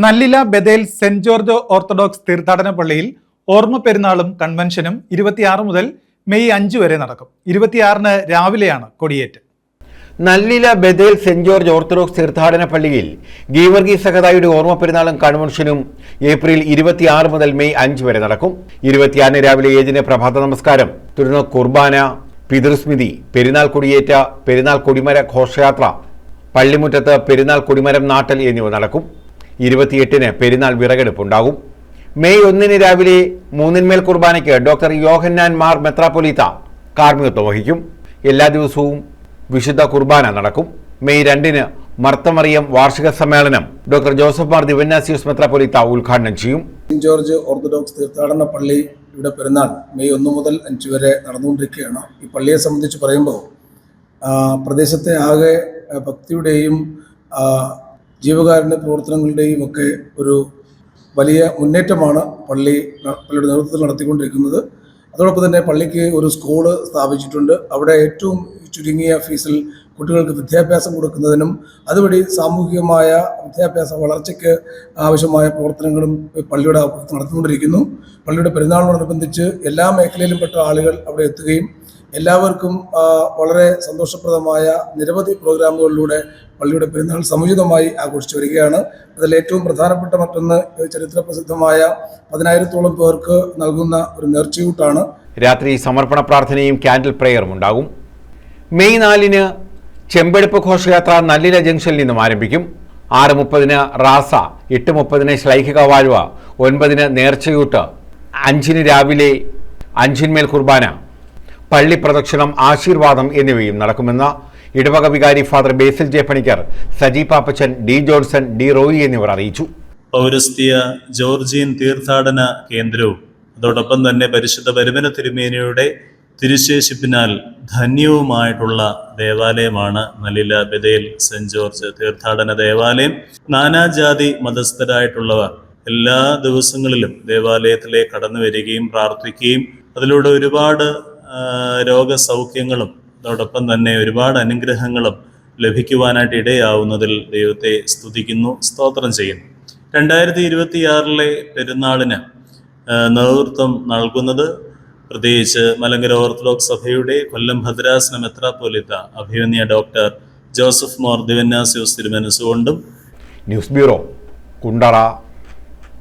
Nallila ബദേൽ saint George orthodox തീർത്ഥാടന പള്ളിയിൽ ഓർമ്മ പെരുന്നാളും കൺവെൻഷനും 26 മുതൽ മെയ് 5 വരെ നടക്കും. 26-ന് രാവിലെയാണ് കൊടിയേറ്റ്. നല്ലില ബദേൽ സെന്റ് ജോർജ് ഓർത്തഡോക്സ് തീർത്ഥാടന പള്ളിയിൽ ഗീവർഗീസ് സഹദായുടെ ഓർമ്മ പെരുന്നാളും കൺവെൻഷനും ഏപ്രിൽ 26 മുതൽ മെയ് 5 വരെ നടക്കും. 26-ന് രാവിലെ 7-ന് പ്രഭാത നമസ്കാരം, തുടർന്ന് കുർബാന, പിതൃസ്മൃതി, പെരുന്നാൾ കൊടിയേറ്റ, പെരുന്നാൾ കൊടിമര ഘോഷയാത്ര, പള്ളിമുറ്റത്ത് പെരുന്നാൾ കൊടിമരം നാട്ടൽ എന്നിവ നടക്കും. 28-ന് പെരുന്നാൾ വിറകെടുപ്പുണ്ടാകും. മെയ് 1-ന് രാവിലെ 3-ന്മേൽ കുർബാനയ്ക്ക് ഡോക്ടർ യോഹന്നാൻ മാർ മെത്രാപ്പൊലീത്ത കാർമ്മികത്വം വഹിക്കും. എല്ലാ ദിവസവും വിശുദ്ധ കുർബാന നടക്കും. മെയ് 2-ന് മർത്തമറിയം വാർഷിക സമ്മേളനം ഡോക്ടർ ജോസഫ് മാർ ദിവന്നാസിയോസ് മെത്രാപ്പൊലീത്ത ഉദ്ഘാടനം ചെയ്യും. സെന്റ് ജോർജ് ഓർത്തഡോക്സ് തീർത്ഥാടന പള്ളി ഇവിടെ പെരുന്നാൾ മെയ് 1 മുതൽ 5 വരെ നടന്നുകൊണ്ടിരിക്കുകയാണ്. ഈ പള്ളിയെ സംബന്ധിച്ച് പറയുമ്പോൾ പ്രദേശത്തെ ആകെ ഭക്തിയുടെയും ജീവകാരുണ്യ പ്രവർത്തനങ്ങളുടെയും ഒക്കെ ഒരു വലിയ മുന്നേറ്റമാണ് പള്ളിയുടെ നേതൃത്വത്തിൽ നടത്തിക്കൊണ്ടിരിക്കുന്നത്. അതോടൊപ്പം തന്നെ പള്ളിക്ക് ഒരു സ്കൂള് സ്ഥാപിച്ചിട്ടുണ്ട്. അവിടെ ഏറ്റവും ചുരുങ്ങിയ ഫീസിൽ കുട്ടികൾക്ക് വിദ്യാഭ്യാസം കൊടുക്കുന്നതിനും അതുവഴി സാമൂഹികമായ വിദ്യാഭ്യാസ വളർച്ചയ്ക്ക് ആവശ്യമായ പ്രവർത്തനങ്ങളും പള്ളിയുടെ നടത്തിക്കൊണ്ടിരിക്കുന്നു. പള്ളിയുടെ പെരുന്നാളിനോടനുബന്ധിച്ച് എല്ലാ മേഖലയിലും പെട്ട ആളുകൾ അവിടെ എത്തുകയും എല്ലാവർക്കും വളരെ സന്തോഷപ്രദമായ നിരവധി പ്രോഗ്രാമുകളിലൂടെ പള്ളിയുടെ പെരുന്നാൾ സമുചിതമായി ആഘോഷിച്ചു വരികയാണ്. അതിൽ ഏറ്റവും പ്രധാനപ്പെട്ട മറ്റൊന്ന് ചരിത്ര പ്രസിദ്ധമായ 10,000-ഓളം പേർക്ക് നൽകുന്ന ഒരു നേർച്ചയൂട്ടാണ്. രാത്രി സമർപ്പണ പ്രാർത്ഥനയും ക്യാൻഡിൽ പ്രേയറും ഉണ്ടാകും. മെയ് 4-ന് ചെമ്പെടുപ്പ് ഘോഷയാത്ര നല്ലില ജംഗ്ഷനിൽ നിന്നും ആരംഭിക്കും. 6:30-ന് റാസ, 8:30-ന് ശ്ലൈഹിക വാഴ്വ, 9-ന് നേർച്ചയൂട്ട്, 5-ന് രാവിലെ 5-ന്മേൽ കുർബാന, പള്ളി പ്രദക്ഷിണം, ആശീർവാദം എന്നിവയും നടക്കുമെന്ന് ഇടവക വികാരി father Basil J Panicker, Saji Pappachan, D Johnson, D Roy എന്നിവർ അറിയിച്ചു. പൗരസ്ത്യ ജോർജിയൻ തീർത്ഥാടന കേന്ദ്രവും അതോടൊപ്പം തന്നെ പരിശുദ്ധ പരുമന തിരുമേനിയുടെ തിരുശേഷിപ്പിനാൽ ധന്യവുമായിട്ടുള്ള ദേവാലയമാണ് നല്ലില ബദേൽ സെന്റ് ജോർജ് തീർത്ഥാടന ദേവാലയം. നാനാജാതി മതസ്ഥരായിട്ടുള്ളവർ എല്ലാ ദിവസങ്ങളിലും ദേവാലയത്തിലേക്ക് കടന്നു വരികയും പ്രാർത്ഥിക്കുകയും അതിലൂടെ ഒരുപാട് രോഗസൗഖ്യങ്ങളും അതോടൊപ്പം തന്നെ ഒരുപാട് അനുഗ്രഹങ്ങളും ലഭിക്കുവാനായിട്ട് ഇടയാവുന്നതിൽ ദൈവത്തെ സ്തുതിക്കുന്നു, സ്തോത്രം ചെയ്യുന്നു. 2026 പെരുന്നാളിന് നേതൃത്വം നൽകുന്നത് പ്രത്യേകിച്ച് മലങ്കര ഓർത്തഡോക്സ് സഭയുടെ കൊല്ലം ഭദ്രാസന മെത്രാപ്പൊലീത്ത അഭിമന്യ ഡോക്ടർ ജോസഫ് മോർ ദിവന്നാസിയോസ് തിരുമനസ്സുകൊണ്ടും. News bureau, Kundara.